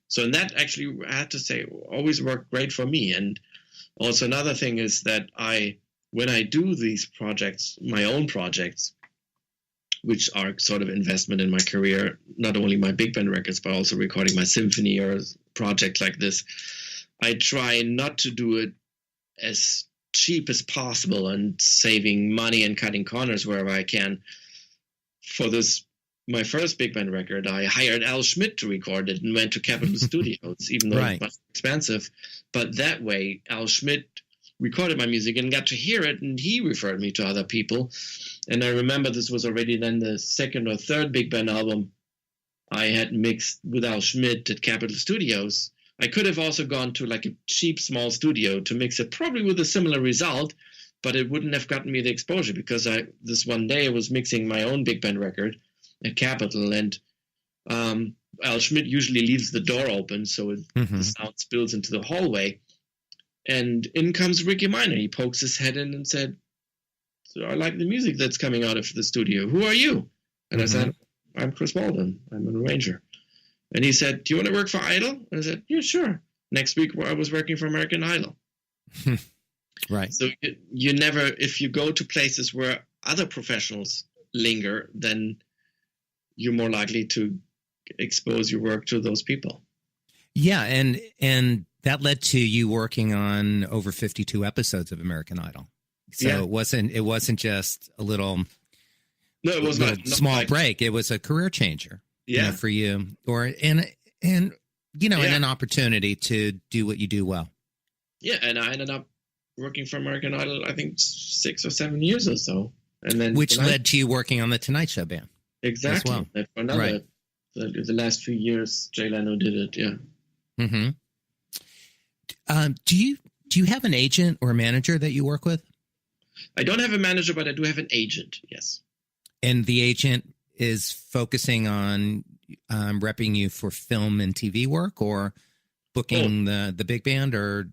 So and that actually, I have to say, always worked great for me. And also another thing is that when I do these projects, my own projects, which are sort of investment in my career, not only my big band records, but also recording my symphony or a project like this, I try not to do it as cheap as possible and saving money and cutting corners wherever I can. For this, my first big band record, I hired Al Schmidt to record it and went to Capitol Studios, even though it was expensive. But that way, Al Schmidt recorded my music and got to hear it, and he referred me to other people. And I remember this was already then the second or third big band album I had mixed with Al Schmidt at Capitol Studios. I could have also gone to like a cheap small studio to mix it, probably with a similar result, but it wouldn't have gotten me the exposure because this one day I was mixing my own big band record at Capitol, and Al Schmidt usually leaves the door open so the sound spills into the hallway. And in comes Ricky Minor. He pokes his head in and said, "So I like the music that's coming out of the studio. Who are you?" And I said, "I'm CHRIS WALDEN. I'm an arranger." And he said, "Do you want to work for Idol?" And I said, "Yeah, sure." Next week, I was working for American Idol. Right. So you never, if you go to places where other professionals linger, then you're more likely to expose your work to those people. Yeah, and that led to you working on over 52 episodes of American Idol. So it wasn't just a little it was not small break. It was a career changer. For you, and an opportunity to do what you do well. Yeah, and I ended up working for American Idol, I think 6 or 7 years or so, and then which led to you working on the Tonight Show band. Exactly. As well. For another, the last few years, Jay Leno did it. Yeah. Mm-hmm. Do you have an agent or a manager that you work with? I don't have a manager, but I do have an agent. Yes. And the agent is focusing on repping you for film and TV work, or booking the big band, or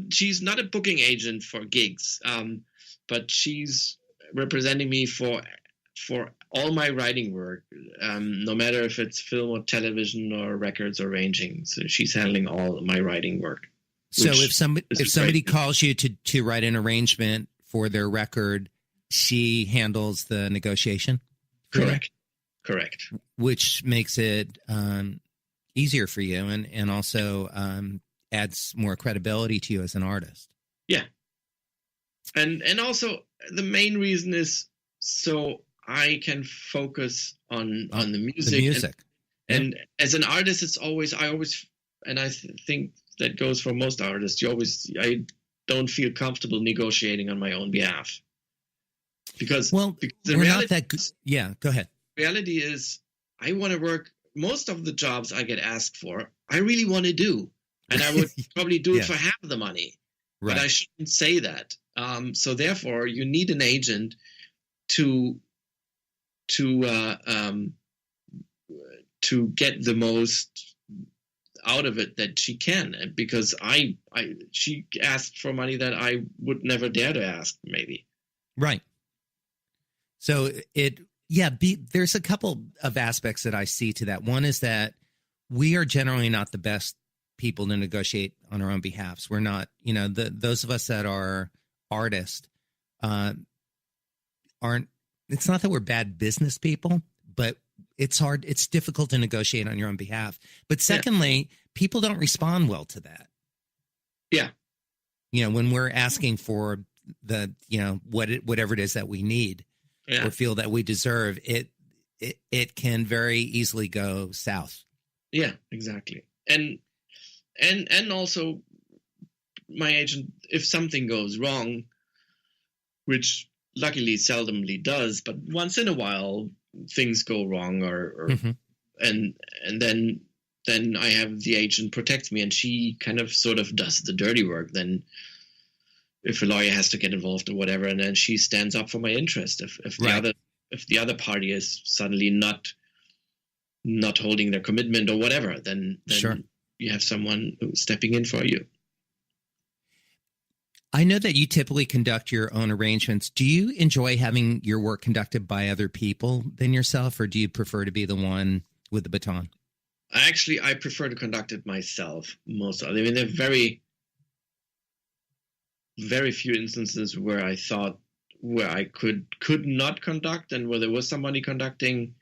she's not a booking agent for gigs, but she's representing me for all my writing work, no matter if it's film or television or records or arranging. So she's handling all my writing work. So if somebody calls you to write an arrangement for their record, she handles the negotiation? Correct. Which makes it easier for you and also adds more credibility to you as an artist. Yeah. And also the main reason is so I can focus on the music. The music. And as an artist, I think that goes for most artists. I don't feel comfortable negotiating on my own behalf. Because the reality, yeah, go ahead. Reality is I want to work. Most of the jobs I get asked for, I really want to do. And I would probably do it for half the money. Right. But I shouldn't say that. So therefore, you need an agent to get the most out of it that she can, because she asked for money that I would never dare to ask, maybe. Right. So there's a couple of aspects that I see to that. One is that we are generally not the best people to negotiate on our own behalfs. We're not, those of us that are artists aren't. It's not that we're bad business people, but it's hard. It's difficult to negotiate on your own behalf. But secondly, people don't respond well to that. Yeah. When we're asking for the, whatever it is that we need or feel that we deserve, it can very easily go south. Yeah, exactly. And also my agent, if something goes wrong, which luckily seldomly does, but once in a while things go wrong and then I have the agent protect me, and she kind of sort of does the dirty work. Then if a lawyer has to get involved or whatever, and then she stands up for my interest. If the other party is suddenly not holding their commitment or whatever, then you have someone who's stepping in for you. I know that you typically conduct your own arrangements. Do you enjoy having your work conducted by other people than yourself, or do you prefer to be the one with the baton? Actually, I prefer to conduct it myself most of it. I mean, there are very, very few instances where I thought where I could not conduct, and where there was somebody conducting.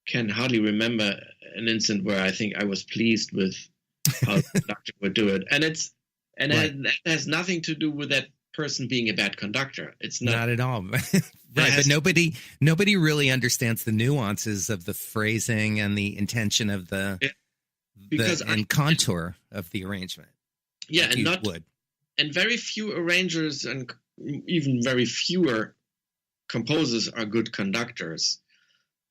Can hardly remember an instant where I think I was pleased with how the conductor would do it. And it has nothing to do with that person being a bad conductor. It's not at all. Right. But nobody really understands the nuances of the phrasing and the intention of the contour of the arrangement. Yeah. And very few arrangers and even very fewer composers are good conductors.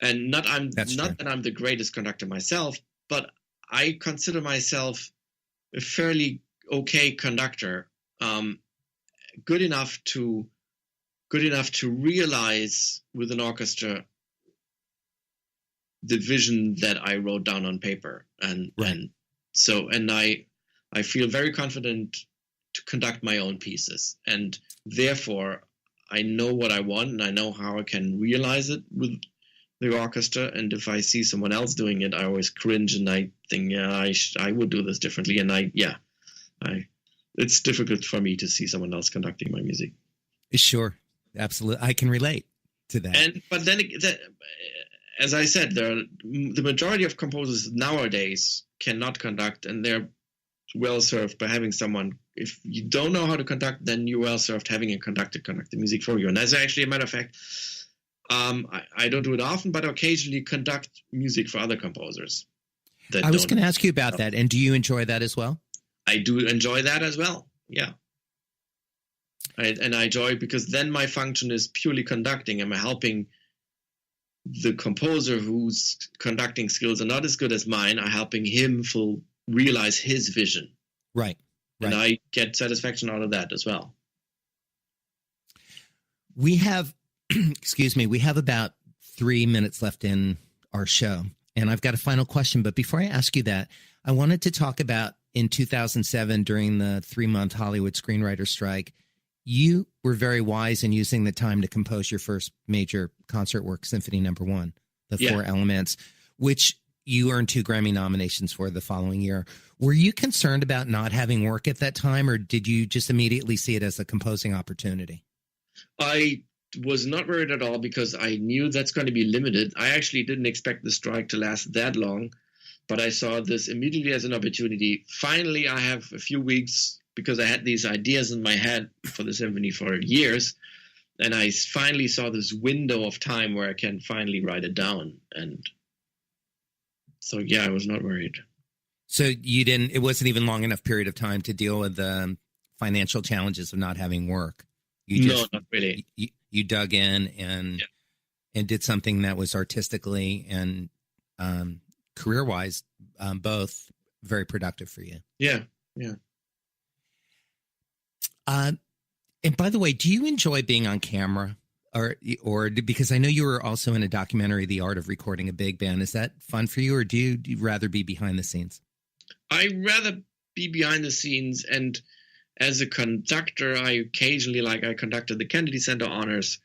And not that I'm the greatest conductor myself, but I consider myself a fairly okay conductor, good enough to realize with an orchestra the vision that I wrote down on paper, and I feel very confident to conduct my own pieces, and therefore I know what I want and I know how I can realize it with the orchestra. And if I see someone else doing it, I always cringe and I think, I would do this differently. And it's difficult for me to see someone else conducting my music. Sure, absolutely, I can relate to that. But then, as I said, the majority of composers nowadays cannot conduct, and they're well served by having someone. If you don't know how to conduct, then you're well served having a conductor conduct the music for you. And as actually a matter of fact, I don't do it often, but occasionally conduct music for other composers. I was going to ask you about that. And do you enjoy that as well? I do enjoy that as well. Yeah. And I enjoy it because then my function is purely conducting. I'm helping the composer whose conducting skills are not as good as mine, are helping him realize his vision. Right. And I get satisfaction out of that as well. We have, we have about 3 minutes left in our show. And I've got a final question. But before I ask you that, I wanted to talk about in 2007 during the 3-month Hollywood screenwriter strike, you were very wise in using the time to compose your first major concert work, Symphony No. 1, the Four Elements, which you earned 2 Grammy nominations for the following year. Were you concerned about not having work at that time, or did you just immediately see it as a composing opportunity? I was not worried at all because I knew that's going to be limited. I actually didn't expect the strike to last that long, but I saw this immediately as an opportunity. Finally, I have a few weeks because I had these ideas in my head for the symphony for years, and I finally saw this window of time where I can finally write it down. And so, yeah, I was not worried. So it wasn't even long enough period of time to deal with the financial challenges of not having work. No, not really. You dug in and did something that was artistically and career-wise both very productive for you. Yeah. And by the way, do you enjoy being on camera, or because I know you were also in a documentary, The Art of Recording a Big Band? Is that fun for you, or do you rather be behind the scenes? I'd rather be behind the scenes, and as a conductor, I conducted the Kennedy Center Honors.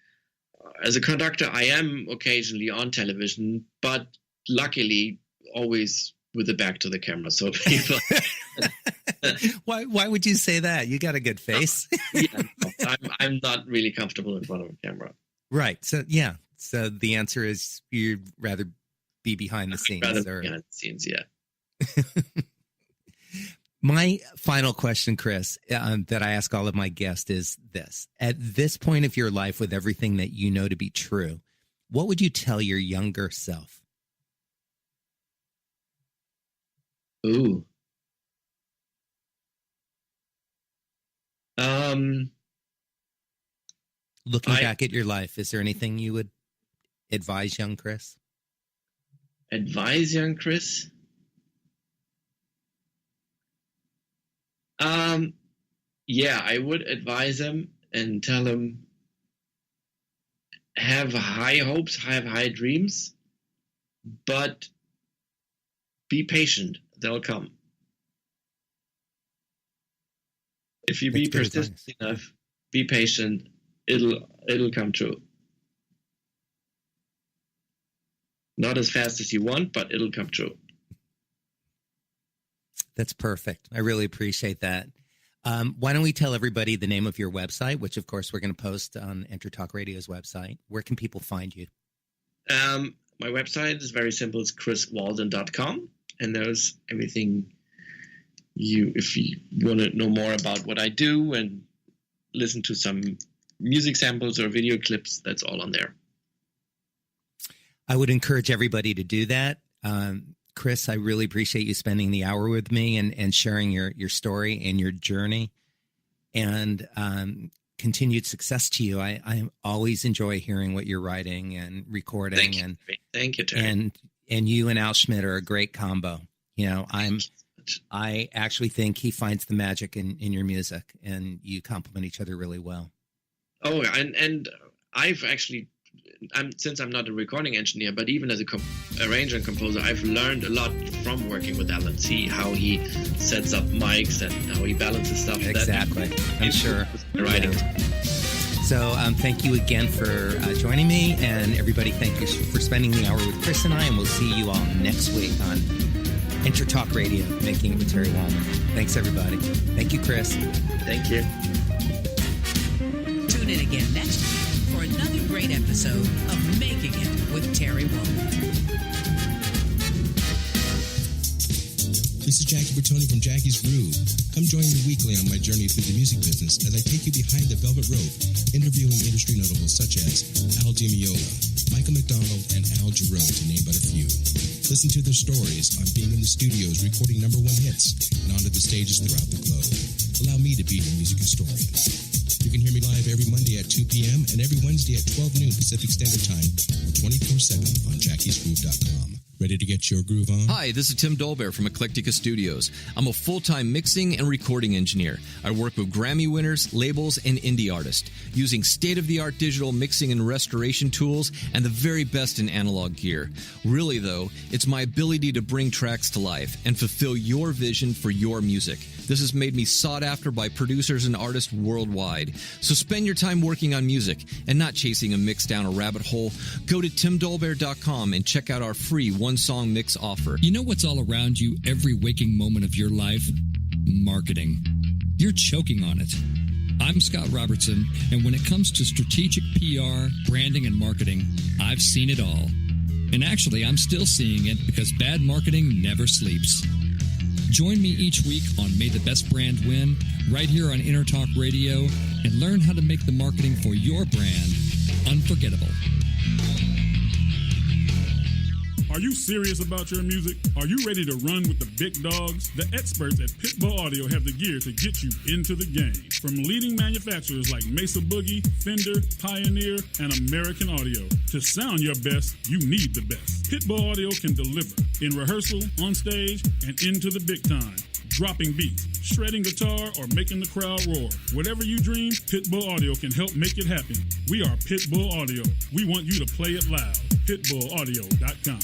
As a conductor, I am occasionally on television, but luckily always with the back to the camera. So people. Why would you say that? You got a good face. I'm not really comfortable in front of a camera. Right. So So the answer is you'd rather be behind the scenes. Behind the scenes, yeah. My final question, Chris, that I ask all of my guests is this. At this point of your life, with everything that you know to be true, what would you tell your younger self? Ooh. Looking back at your life, is there anything you would advise young Chris? Advise young Chris? Yeah, I would advise him and tell him, have high hopes, have high dreams, but be patient. They'll come. If you be persistent enough, be patient, it'll come true. Not as fast as you want, but it'll come true. That's perfect. I really appreciate that. Why don't we tell everybody the name of your website, which, of course, we're going to post on Enter Talk Radio's website. Where can people find you? My website is very simple. It's chriswalden.com, and there's everything if you want to know more about what I do and listen to some music samples or video clips, that's all on there. I would encourage everybody to do that. Chris, I really appreciate you spending the hour with me and sharing your story and your journey, and continued success to you. I always enjoy hearing what you're writing and recording. Thank you, Terry. And you and Al Schmidt are a great combo. You know, I actually think he finds the magic in your music, and you complement each other really well. Oh, and I've actually, since I'm not a recording engineer, but even as a arranger and composer, I've learned a lot from working with Alan. See how he sets up mics and how he balances stuff. Exactly. I'm sure. Writing. Yeah. So thank you again for joining me, and everybody, thank you for spending the hour with Chris and I, and we'll see you all next week on Enter Talk Radio, Making It with Terry Wallman. Thanks, everybody. Thank you, Chris. Thank you. Tune in again next week for another great episode of Making It with Terry Wallman. This is Jackie Bertoni from Jackie's Groove. Come join me weekly on my journey through the music business as I take you behind the velvet rope, interviewing industry notables such as Al Di Meola, Michael McDonald, and Al Jarreau, to name but a few. Listen to their stories on being in the studios recording #1 hits and onto the stages throughout the globe. Allow me to be your music historian. You can hear me live every Monday at 2 p.m. and every Wednesday at 12 noon Pacific Standard Time or 24/7 on jackiesgroove.com. Ready to get your groove on? Hi, this is Tim Dolbear from Eclectica Studios. I'm a full-time mixing and recording engineer. I work with Grammy winners, labels, and indie artists, using state-of-the-art digital mixing and restoration tools and the very best in analog gear. Really, though, it's my ability to bring tracks to life and fulfill your vision for your music. This has made me sought after by producers and artists worldwide. So spend your time working on music and not chasing a mix down a rabbit hole. Go to timdolbear.com and check out our free one-song mix offer. You know what's all around you every waking moment of your life? Marketing. You're choking on it. I'm Scott Robertson, and when it comes to strategic PR, branding, and marketing, I've seen it all. And actually, I'm still seeing it because bad marketing never sleeps. Join me each week on May the Best Brand Win, right here on Intertalk Radio, and learn how to make the marketing for your brand unforgettable. Are you serious about your music? Are you ready to run with the big dogs? The experts at Pitbull Audio have the gear to get you into the game. From leading manufacturers like Mesa Boogie, Fender, Pioneer, and American Audio. To sound your best, you need the best. Pitbull Audio can deliver in rehearsal, on stage, and into the big time. Dropping beats, shredding guitar, or making the crowd roar. Whatever you dream, Pitbull Audio can help make it happen. We are Pitbull Audio. We want you to play it loud. PitbullAudio.com.